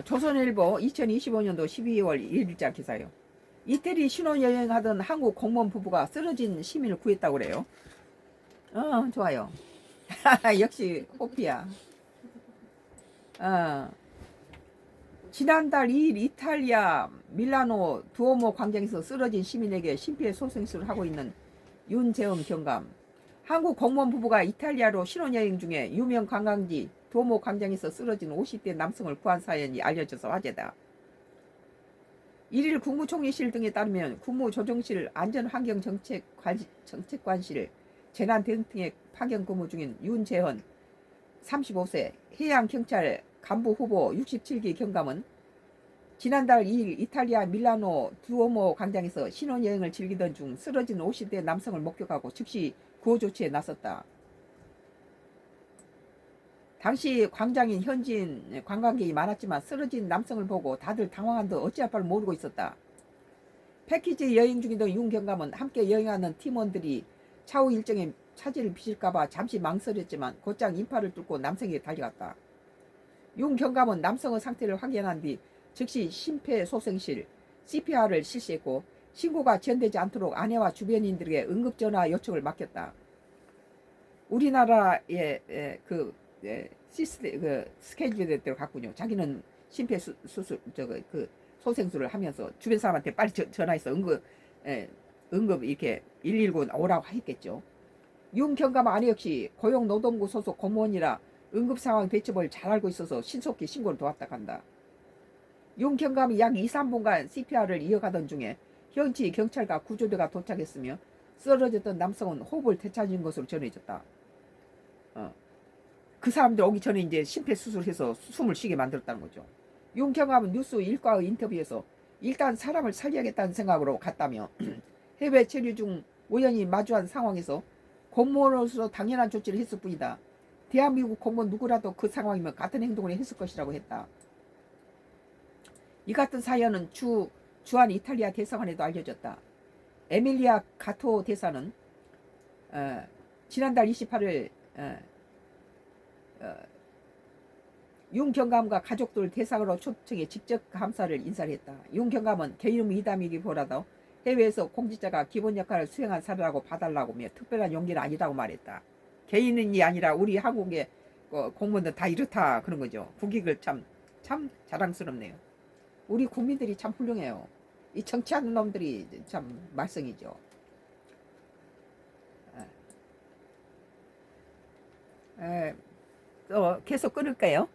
조선일보 2025년도 12월 1일자 기사요. 이태리 신혼여행하던 한국 공무원 부부가 쓰러진 시민을 구했다고 그래요. 좋아요. 역시 호피야. 어, 지난달 2일 이탈리아 밀라노 두오모 광장에서 쓰러진 시민에게 심폐소생술을 하고 있는 윤재엄 경감. 한국 공무원 부부가 이탈리아로 신혼여행 중에 유명 관광지 두오모 광장에서 쓰러진 50대 남성을 구한 사연이 알려져서 화제다. 1일 국무총리실 등에 따르면 국무조정실 안전환경정책관실 재난대응팀에 파견 근무 중인 윤재헌 35세 해양경찰 간부 후보 67기 경감은 지난달 2일 이탈리아 밀라노 두오모 광장에서 신혼여행을 즐기던 중 쓰러진 50대 남성을 목격하고 즉시 구호 조치에 나섰다. 당시 광장인 현지인 관광객이 많았지만 쓰러진 남성을 보고 다들 당황한 듯 어찌할 바를 모르고 있었다. 패키지 여행 중이던 윤 경감은 함께 여행하는 팀원들이 차후 일정에 차질을 빚을까봐 잠시 망설였지만 곧장 인파를 뚫고 남성에게 달려갔다. 윤 경감은 남성의 상태를 확인한 뒤 즉시 심폐소생실 CPR을 실시했고 신고가 지연되지 않도록 아내와 주변인들에게 응급전화 요청을 맡겼다. 우리나라의 스케줄에 대로 갔군요. 자기는 심폐수술 소생술을 하면서 주변 사람한테 빨리 전화해서 응급 이렇게 119 오라고 했겠죠. 윤경감 아내 역시 고용노동부 소속 공무원이라 응급상황 대처법을 잘 알고 있어서 신속히 신고를 도왔다 간다. 윤경감이 약 2, 3분간 CPR을 이어가던 중에 현지 경찰과 구조대가 도착했으며 쓰러졌던 남성은 호흡을 되찾은 것으로 전해졌다. 그 사람들 오기 전에 이제 심폐수술해서 숨을 쉬게 만들었다는 거죠. 윤경감은 뉴스 일과의 인터뷰에서 일단 사람을 살려야겠다는 생각으로 갔다며 해외 체류 중 우연히 마주한 상황에서 공무원으로서 당연한 조치를 했을 뿐이다. 대한민국 공무원 누구라도 그 상황이면 같은 행동을 했을 것이라고 했다. 이 같은 사연은 주한 이탈리아 대사관에도 알려졌다. 에밀리아 가토 대사는 지난달 28일 윤 경감과 가족들 대상으로 초청해 직접 감사를 인사를 했다. 윤 경감은 개인 미담이기보다도 해외에서 공직자가 기본 역할을 수행한 사례라고 봐달라고며 특별한 용기는 아니라고 말했다. 개인이 아니라 우리 한국의 공무원들 다 이렇다 그런 거죠. 국익을 참 자랑스럽네요. 우리 국민들이 참 훌륭해요. 이 정치하는 놈들이 참 말썽이죠. 계속 끊을까요?